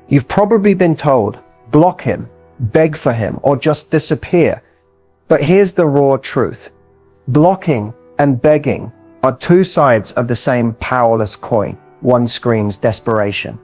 You've probably been told, block him, beg for him, or just disappear. But here's the raw truth. Blocking and begging are two sides of the same powerless coin. One screams desperation.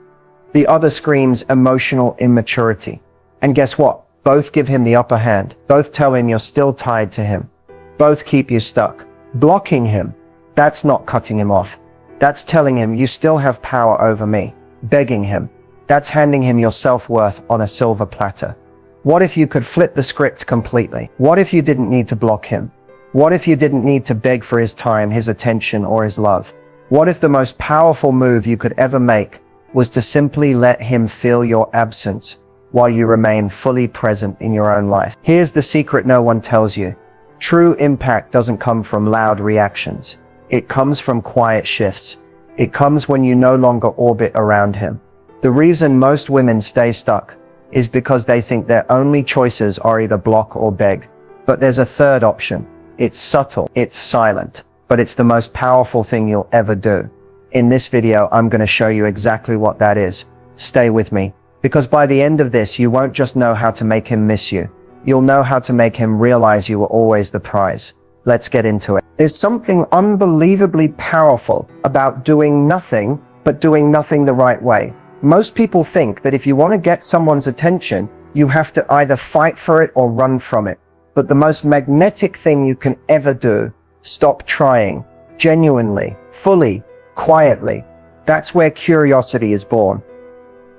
The other screams emotional immaturity. And guess what? Both give him the upper hand. Both tell him you're still tied to him. Both keep you stuck. Blocking him, that's not cutting him off. That's telling him you still have power over me. Begging him, that's handing him your self-worth on a silver platter. What if you could flip the script completely? What if you didn't need to block him? What if you didn't need to beg for his time, his attention, or his love? What if the most powerful move you could ever make was to simply let him feel your absence while you remain fully present in your own life? Here's the secret no one tells you. True impact doesn't come from loud reactions. It comes from quiet shifts. It comes when you no longer orbit around him. The reason most women stay stuck is because they think their only choices are either block or beg. But there's a third option. It's subtle, it's silent, but it's the most powerful thing you'll ever do. In this video, I'm going to show you exactly what that is. Stay with me, because by the end of this, you won't just know how to make him miss you. You'll know how to make him realize you were always the prize. Let's get into it. There's something unbelievably powerful about doing nothing, but doing nothing the right way. Most people think that if you want to get someone's attention, you have to either fight for it or run from it. But the most magnetic thing you can ever do, stop trying, genuinely, fully, quietly. That's where curiosity is born.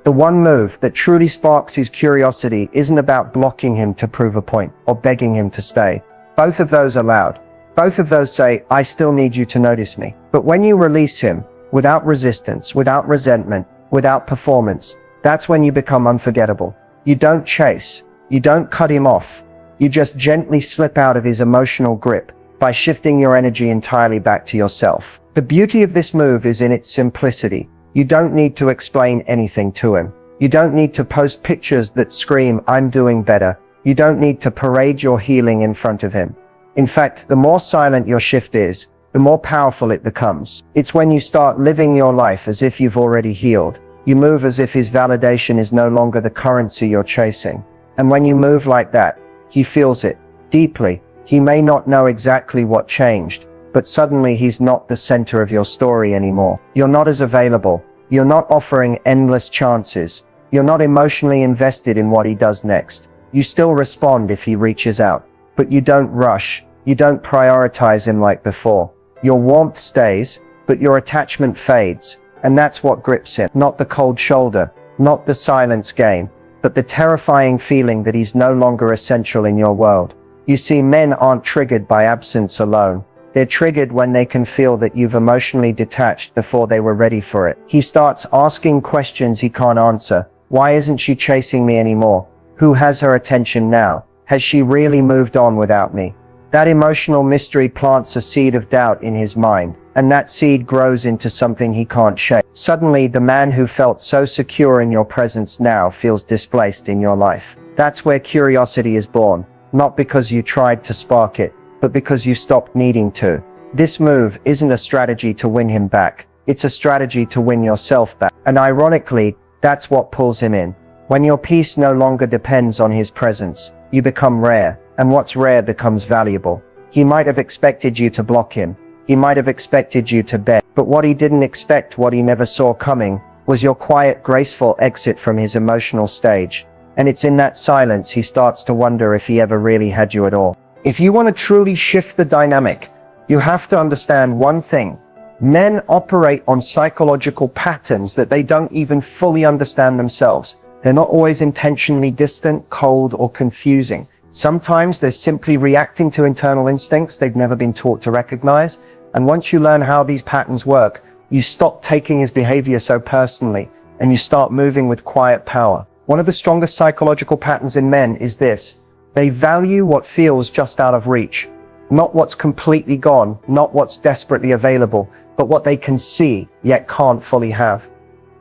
The one move that truly sparks his curiosity isn't about blocking him to prove a point or begging him to stay. Both of those are loud. Both of those say, I still need you to notice me. But when you release him, without resistance, without resentment, without performance, that's when you become unforgettable. You don't chase. You don't cut him off. You just gently slip out of his emotional grip by shifting your energy entirely back to yourself. The beauty of this move is in its simplicity. You don't need to explain anything to him. You don't need to post pictures that scream, I'm doing better. You don't need to parade your healing in front of him. In fact, the more silent your shift is, the more powerful it becomes. It's when you start living your life as if you've already healed. You move as if his validation is no longer the currency you're chasing. And when you move like that, he feels it deeply. He may not know exactly what changed, but suddenly he's not the center of your story anymore. You're not as available. You're not offering endless chances. You're not emotionally invested in what he does next. You still respond if he reaches out, but you don't rush. You don't prioritize him like before. Your warmth stays, but your attachment fades. And that's what grips him. Not the cold shoulder, not the silence game, but the terrifying feeling that he's no longer essential in your world. You see, men aren't triggered by absence alone. They're triggered when they can feel that you've emotionally detached before they were ready for it. He starts asking questions he can't answer. Why isn't she chasing me anymore? Who has her attention now? Has she really moved on without me? That emotional mystery plants a seed of doubt in his mind, and that seed grows into something he can't shake. Suddenly, the man who felt so secure in your presence now feels displaced in your life. That's where curiosity is born, not because you tried to spark it, but because you stopped needing to. This move isn't a strategy to win him back. It's a strategy to win yourself back. And ironically, that's what pulls him in. When your peace no longer depends on his presence, you become rare, and what's rare becomes valuable. He might have expected you to block him. He might have expected you to beg. But what he didn't expect, what he never saw coming, was your quiet, graceful exit from his emotional stage. And it's in that silence he starts to wonder if he ever really had you at all. If you want to truly shift the dynamic, you have to understand one thing. Men operate on psychological patterns that they don't even fully understand themselves. They're not always intentionally distant, cold, or confusing. Sometimes they're simply reacting to internal instincts they've never been taught to recognize. And once you learn how these patterns work, you stop taking his behavior so personally, and you start moving with quiet power. One of the strongest psychological patterns in men is this. They value what feels just out of reach. Not what's completely gone, not what's desperately available, but what they can see, yet can't fully have.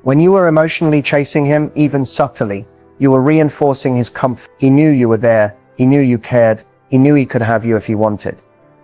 When you were emotionally chasing him, even subtly, you were reinforcing his comfort. He knew you were there. He knew you cared. He knew he could have you if he wanted.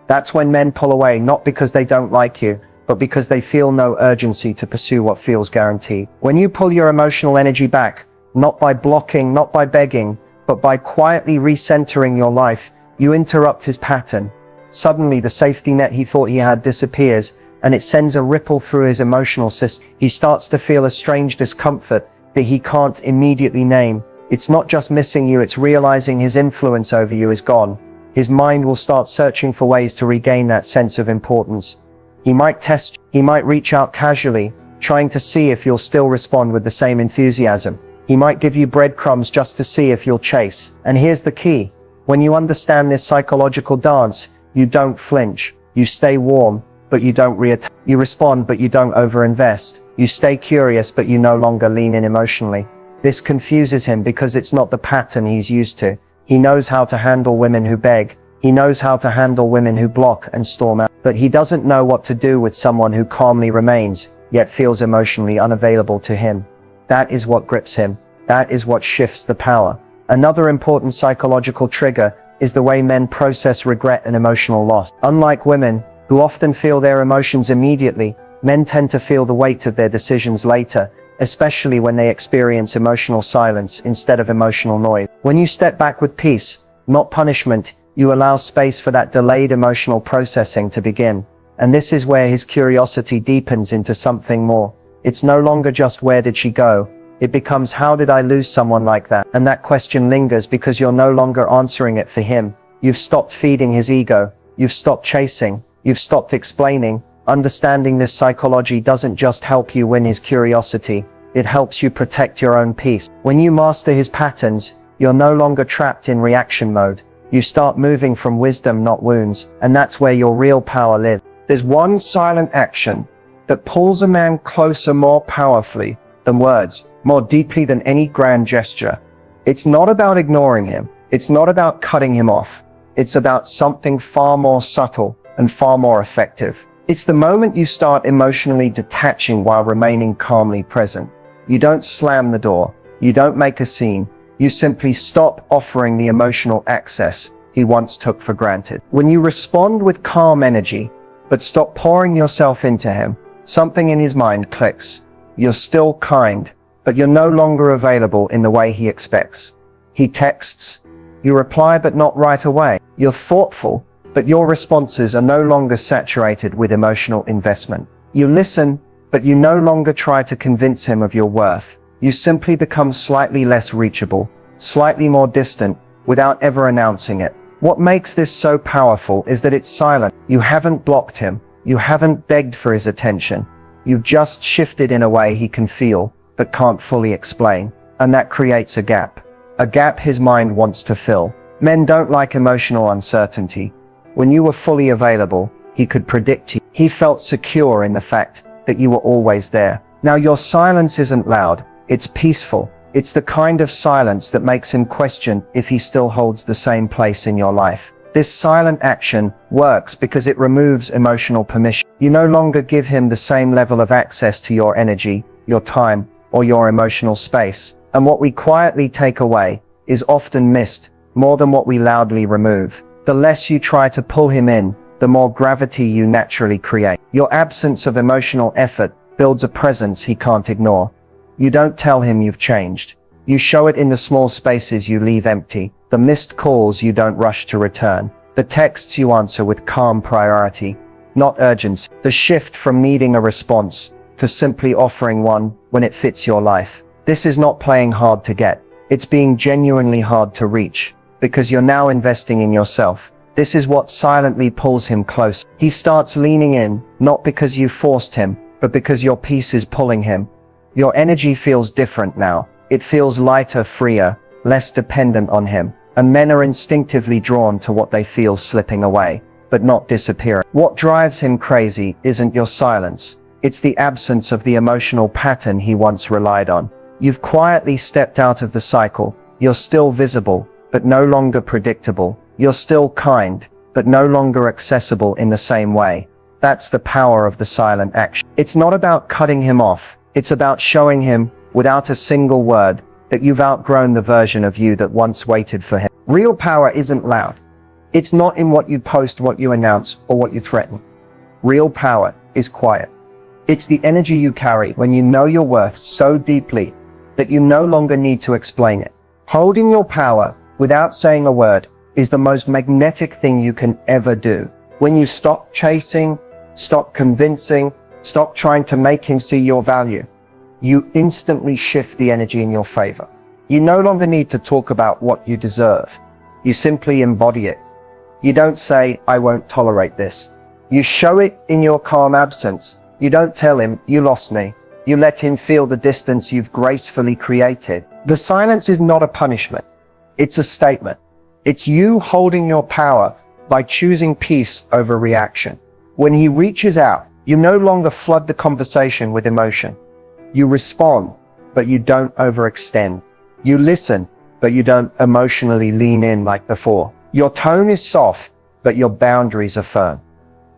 That's when men pull away, not because they don't like you, but because they feel no urgency to pursue what feels guaranteed. When you pull your emotional energy back, Not by blocking, not by begging, but by quietly recentering your life. You interrupt his pattern. Suddenly the safety net he thought he had disappears, and it sends a ripple through his emotional system. He starts to feel a strange discomfort that he can't immediately name. It's not just missing you, it's realizing his influence over you is gone. His mind will start searching for ways to regain that sense of importance. He might test you. He might reach out casually, trying to see if you'll still respond with the same enthusiasm. He might give you breadcrumbs just to see if you'll chase. And here's the key. When you understand this psychological dance, you don't flinch. You stay warm, but you don't reattack. You respond, but you don't overinvest. You stay curious, but you no longer lean in emotionally. This confuses him because it's not the pattern he's used to. He knows how to handle women who beg. He knows how to handle women who block and storm out. But he doesn't know what to do with someone who calmly remains, yet feels emotionally unavailable to him. That is what grips him. That is what shifts the power. Another important psychological trigger is the way men process regret and emotional loss. Unlike women, who often feel their emotions immediately, men tend to feel the weight of their decisions later, especially when they experience emotional silence instead of emotional noise. When you step back with peace, not punishment, you allow space for that delayed emotional processing to begin. And this is where his curiosity deepens into something more. It's no longer just where did she go? It becomes how did I lose someone like that? And that question lingers because you're no longer answering it for him. You've stopped feeding his ego. You've stopped chasing. You've stopped explaining. Understanding this psychology doesn't just help you win his curiosity. It helps you protect your own peace. When you master his patterns, you're no longer trapped in reaction mode. You start moving from wisdom, not wounds. And that's where your real power lives. There's one silent action that pulls a man closer more powerfully than words, more deeply than any grand gesture. It's not about ignoring him. It's not about cutting him off. It's about something far more subtle and far more effective. It's the moment you start emotionally detaching while remaining calmly present. You don't slam the door. You don't make a scene. You simply stop offering the emotional access he once took for granted. When you respond with calm energy, but stop pouring yourself into him, something in his mind clicks. You're still kind, but you're no longer available in the way he expects. He texts. You reply, but not right away. You're thoughtful, but your responses are no longer saturated with emotional investment. You listen, but you no longer try to convince him of your worth. You simply become slightly less reachable, slightly more distant, without ever announcing it. What makes this so powerful is that it's silent. You haven't blocked him. You haven't begged for his attention. You've just shifted in a way he can feel, but can't fully explain. And that creates a gap his mind wants to fill. Men don't like emotional uncertainty. When you were fully available, he could predict you. He felt secure in the fact that you were always there. Now your silence isn't loud. It's peaceful. It's the kind of silence that makes him question if he still holds the same place in your life. This silent action works because it removes emotional permission. You no longer give him the same level of access to your energy, your time, or your emotional space. And what we quietly take away is often missed more than what we loudly remove. The less you try to pull him in, the more gravity you naturally create. Your absence of emotional effort builds a presence he can't ignore. You don't tell him you've changed. You show it in the small spaces you leave empty, the missed calls you don't rush to return, the texts you answer with calm priority, not urgency, the shift from needing a response to simply offering one when it fits your life. This is not playing hard to get. It's being genuinely hard to reach, because you're now investing in yourself. This is what silently pulls him close. He starts leaning in, not because you forced him, but because your peace is pulling him. Your energy feels different now. It feels lighter, freer, less dependent on him. And men are instinctively drawn to what they feel slipping away, but not disappearing. What drives him crazy isn't your silence. It's the absence of the emotional pattern he once relied on. You've quietly stepped out of the cycle. You're still visible, but no longer predictable. You're still kind, but no longer accessible in the same way. That's the power of the silent action. It's not about cutting him off. It's about showing him, without a single word, that you've outgrown the version of you that once waited for him. Real power isn't loud. It's not in what you post, what you announce, or what you threaten. Real power is quiet. It's the energy you carry when you know your worth so deeply that you no longer need to explain it. Holding your power without saying a word is the most magnetic thing you can ever do. When you stop chasing, stop convincing, stop trying to make him see your value, you instantly shift the energy in your favor. You no longer need to talk about what you deserve. You simply embody it. You don't say, I won't tolerate this. You show it in your calm absence. You don't tell him, you lost me. You let him feel the distance you've gracefully created. The silence is not a punishment. It's a statement. It's you holding your power by choosing peace over reaction. When he reaches out, you no longer flood the conversation with emotion. You respond, but you don't overextend. You listen, but you don't emotionally lean in like before. Your tone is soft, but your boundaries are firm.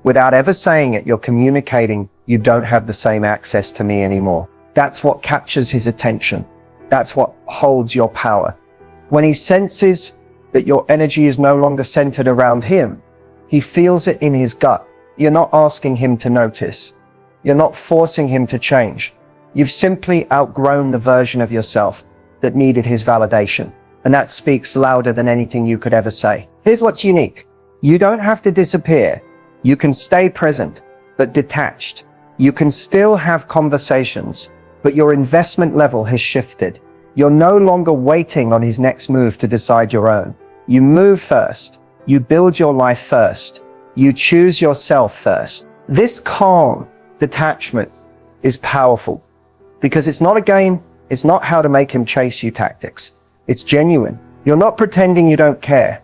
Without ever saying it, you're communicating, you don't have the same access to me anymore. That's what captures his attention. That's what holds your power. When he senses that your energy is no longer centered around him, he feels it in his gut. You're not asking him to notice. You're not forcing him to change. You've simply outgrown the version of yourself that needed his validation. And that speaks louder than anything you could ever say. Here's what's unique. You don't have to disappear. You can stay present, but detached. You can still have conversations, but your investment level has shifted. You're no longer waiting on his next move to decide your own. You move first. You build your life first. You choose yourself first. This calm detachment is powerful because it's not a game. It's not how to make him chase you tactics. It's genuine. You're not pretending you don't care.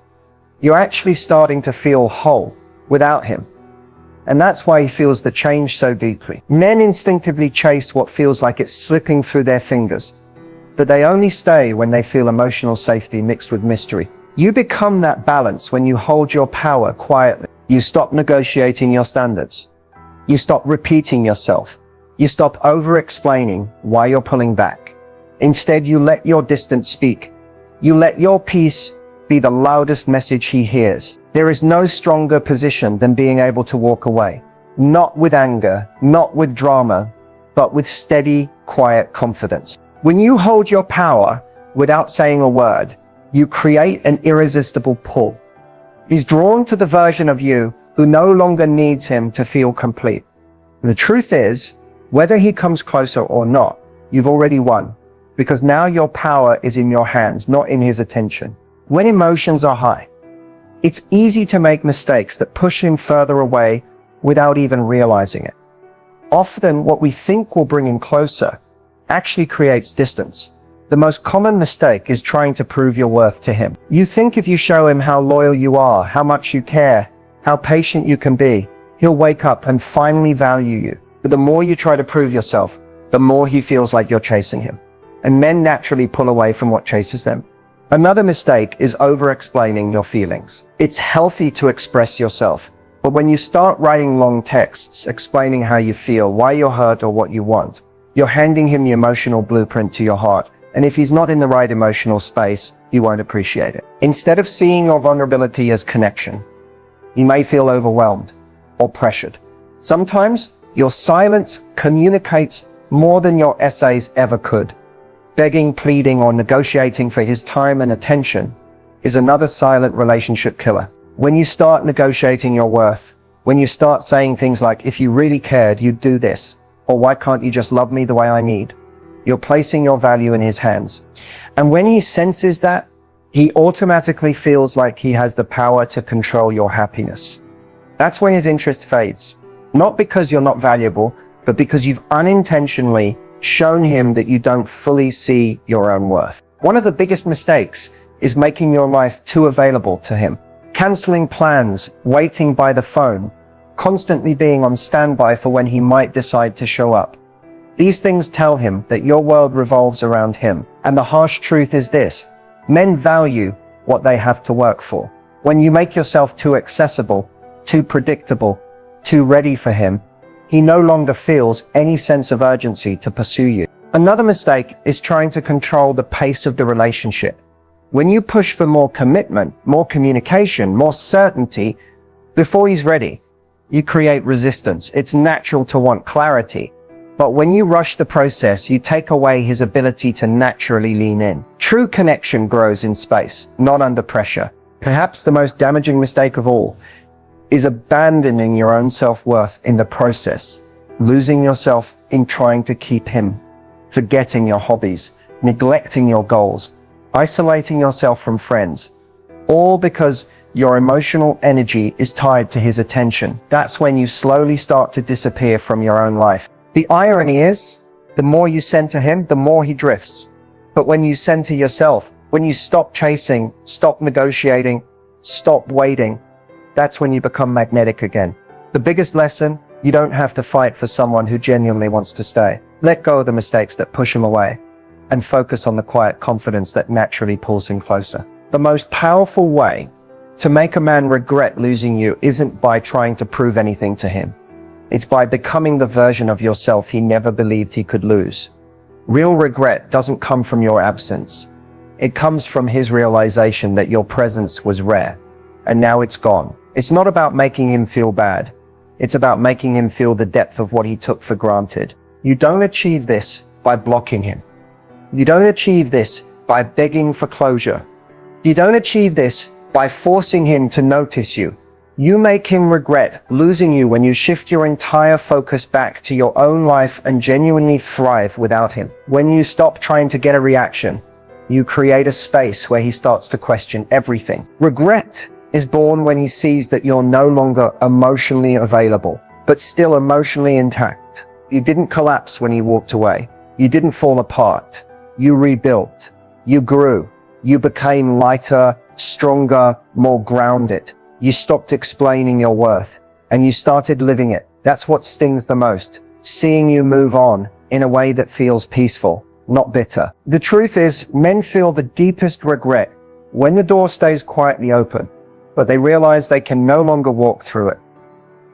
You're actually starting to feel whole without him. And that's why he feels the change so deeply. Men instinctively chase what feels like it's slipping through their fingers, but they only stay when they feel emotional safety mixed with mystery. You become that balance when you hold your power quietly. You stop negotiating your standards. You stop repeating yourself. You stop over-explaining why you're pulling back. Instead, you let your distance speak. You let your peace be the loudest message he hears. There is no stronger position than being able to walk away. Not with anger, not with drama, but with steady, quiet confidence. When you hold your power without saying a word, you create an irresistible pull. He's drawn to the version of you who no longer needs him to feel complete. And the truth is, whether he comes closer or not, you've already won. Because now your power is in your hands, not in his attention. When emotions are high, it's easy to make mistakes that push him further away without even realizing it. Often what we think will bring him closer actually creates distance. The most common mistake is trying to prove your worth to him. You think if you show him how loyal you are, how much you care, how patient you can be, he'll wake up and finally value you. But the more you try to prove yourself, the more he feels like you're chasing him. And men naturally pull away from what chases them. Another mistake is over-explaining your feelings. It's healthy to express yourself, but when you start writing long texts explaining how you feel, why you're hurt, or what you want, you're handing him the emotional blueprint to your heart. And if he's not in the right emotional space, he won't appreciate it. Instead of seeing your vulnerability as connection, he may feel overwhelmed or pressured. Sometimes your silence communicates more than your essays ever could. Begging, pleading, or negotiating for his time and attention is another silent relationship killer. When you start negotiating your worth, when you start saying things like, if you really cared, you'd do this, or why can't you just love me the way I need? You're placing your value in his hands. And when he senses that, he automatically feels like he has the power to control your happiness. That's when his interest fades. Not because you're not valuable, but because you've unintentionally shown him that you don't fully see your own worth. One of the biggest mistakes is making your life too available to him. Canceling plans, waiting by the phone, constantly being on standby for when he might decide to show up. These things tell him that your world revolves around him. And the harsh truth is this: men value what they have to work for. When you make yourself too accessible, too predictable, too ready for him, he no longer feels any sense of urgency to pursue you. Another mistake is trying to control the pace of the relationship. When you push for more commitment, more communication, more certainty before he's ready, you create resistance. It's natural to want clarity, But when you rush the process, you take away his ability to naturally lean in. True connection grows in space, not under pressure. Perhaps the most damaging mistake of all is abandoning your own self-worth in the process, losing yourself in trying to keep him, forgetting your hobbies, neglecting your goals, isolating yourself from friends, all because your emotional energy is tied to his attention. That's when you slowly start to disappear from your own life. The irony is, the more you send to him, the more he drifts. But when you send to yourself, when you stop chasing, stop negotiating, stop waiting, that's when you become magnetic again. The biggest lesson, you don't have to fight for someone who genuinely wants to stay. Let go of the mistakes that push him away and focus on the quiet confidence that naturally pulls him closer. The most powerful way to make a man regret losing you isn't by trying to prove anything to him. It's by becoming the version of yourself he never believed he could lose. Real regret doesn't come from your absence. It comes from his realization that your presence was rare, and now it's gone. It's not about making him feel bad. It's about making him feel the depth of what he took for granted. You don't achieve this by blocking him. You don't achieve this by begging for closure. You don't achieve this by forcing him to notice you. You make him regret losing you when you shift your entire focus back to your own life and genuinely thrive without him. When you stop trying to get a reaction, you create a space where he starts to question everything. Regret is born when he sees that you're no longer emotionally available, but still emotionally intact. You didn't collapse when he walked away. You didn't fall apart. You rebuilt. You grew. You became lighter, stronger, more grounded. You stopped explaining your worth, and you started living it. That's what stings the most. Seeing you move on in a way that feels peaceful, not bitter. The truth is, men feel the deepest regret when the door stays quietly open, but they realize they can no longer walk through it.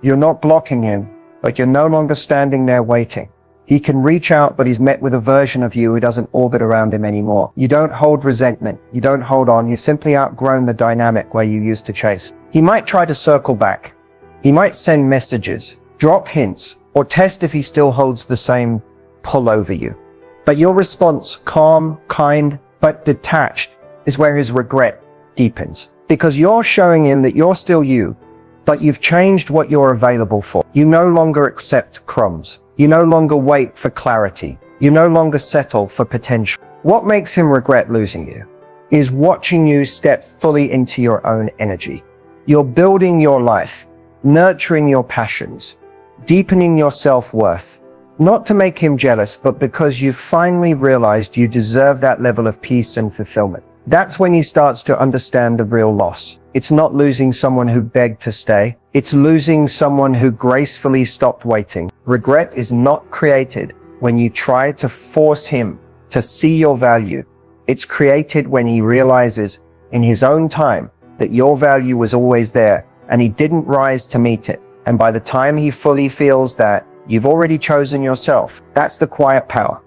You're not blocking him, but you're no longer standing there waiting. He can reach out, but he's met with a version of you who doesn't orbit around him anymore. You don't hold resentment. You don't hold on. You've simply outgrown the dynamic where you used to chase. He might try to circle back. He might send messages, drop hints, or test if he still holds the same pull over you. But your response, calm, kind, but detached, is where his regret deepens. Because you're showing him that you're still you, but you've changed what you're available for. You no longer accept crumbs. You no longer wait for clarity. You no longer settle for potential. What makes him regret losing you is watching you step fully into your own energy. You're building your life, nurturing your passions, deepening your self-worth, not to make him jealous, but because you've finally realized you deserve that level of peace and fulfillment. That's when he starts to understand the real loss. It's not losing someone who begged to stay. It's losing someone who gracefully stopped waiting. Regret is not created when you try to force him to see your value. It's created when he realizes in his own time that your value was always there and he didn't rise to meet it. And by the time he fully feels that, you've already chosen yourself. That's the quiet power.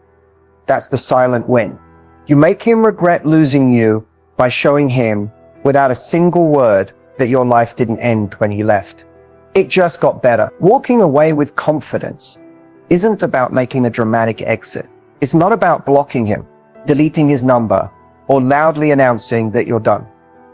That's the silent win. You make him regret losing you by showing him without a single word that your life didn't end when he left. It just got better. Walking away with confidence isn't about making a dramatic exit. It's not about blocking him, deleting his number, or loudly announcing that you're done.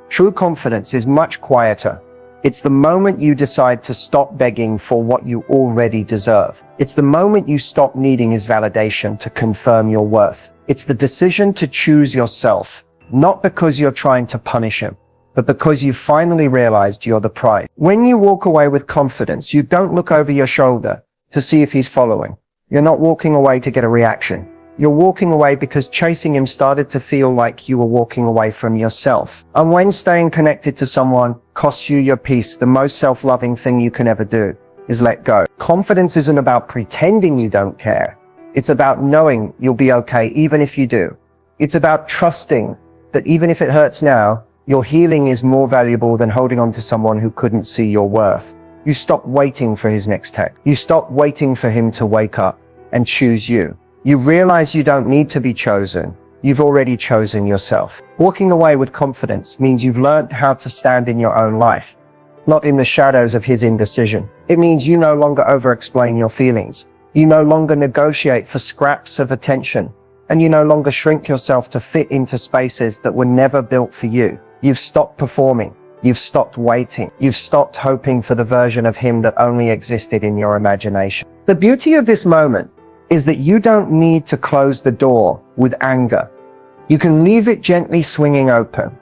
True confidence is much quieter. It's the moment you decide to stop begging for what you already deserve. It's the moment you stop needing his validation to confirm your worth. It's the decision to choose yourself, not because you're trying to punish him, but because you finally realized you're the prize. When you walk away with confidence, you don't look over your shoulder to see if he's following. You're not walking away to get a reaction. You're walking away because chasing him started to feel like you were walking away from yourself. And when staying connected to someone costs you your peace, the most self-loving thing you can ever do is let go. Confidence isn't about pretending you don't care. It's about knowing you'll be okay even if you do. It's about trusting that even if it hurts now, your healing is more valuable than holding on to someone who couldn't see your worth. You stop waiting for his next text. You stop waiting for him to wake up and choose you. You realize you don't need to be chosen. You've already chosen yourself. Walking away with confidence means you've learned how to stand in your own life, not in the shadows of his indecision. It means you no longer over-explain your feelings. You no longer negotiate for scraps of attention, and you no longer shrink yourself to fit into spaces that were never built for you. You've stopped performing. You've stopped waiting. You've stopped hoping for the version of him that only existed in your imagination. The beauty of this moment is that you don't need to close the door with anger. You can leave it gently swinging open.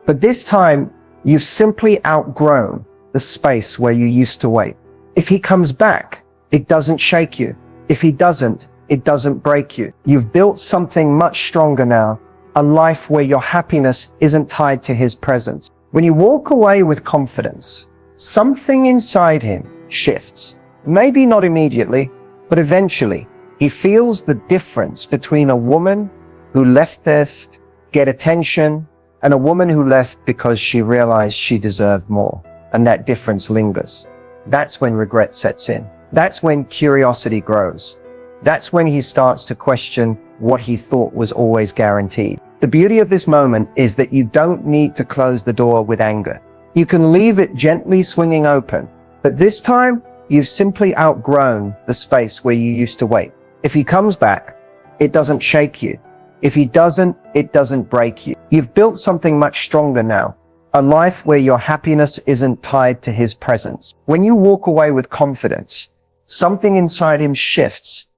But this time, you've simply outgrown the space where you used to wait. If he comes back, it doesn't shake you. If he doesn't, it doesn't break you. You've built something much stronger now, a life where your happiness isn't tied to his presence. When you walk away with confidence, something inside him shifts. Maybe not immediately, but eventually. He feels the difference between a woman who left there to get attention and a woman who left because she realized she deserved more. And that difference lingers. That's when regret sets in. That's when curiosity grows. That's when he starts to question what he thought was always guaranteed. The beauty of this moment is that you don't need to close the door with anger. You can leave it gently swinging open, but this time you've simply outgrown the space where you used to wait. If he comes back, it doesn't shake you. If he doesn't, it doesn't break you. You've built something much stronger now, a life where your happiness isn't tied to his presence. When you walk away with confidence, something inside him shifts.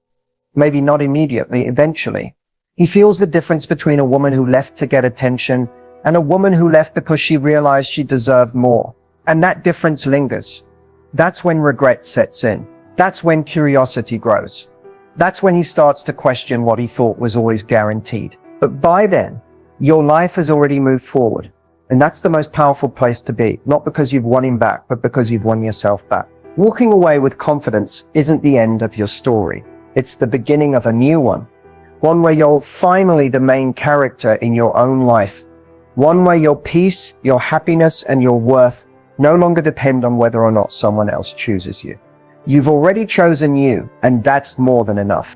Maybe not immediately, eventually. He feels the difference between a woman who left to get attention and a woman who left because she realized she deserved more. And that difference lingers. That's when regret sets in. That's when curiosity grows. That's when he starts to question what he thought was always guaranteed. But by then, your life has already moved forward. And that's the most powerful place to be, not because you've won him back, but because you've won yourself back. Walking away with confidence isn't the end of your story. It's the beginning of a new one. One where you're finally the main character in your own life. One where your peace, your happiness, and your worth no longer depend on whether or not someone else chooses you. You've already chosen you, and that's more than enough.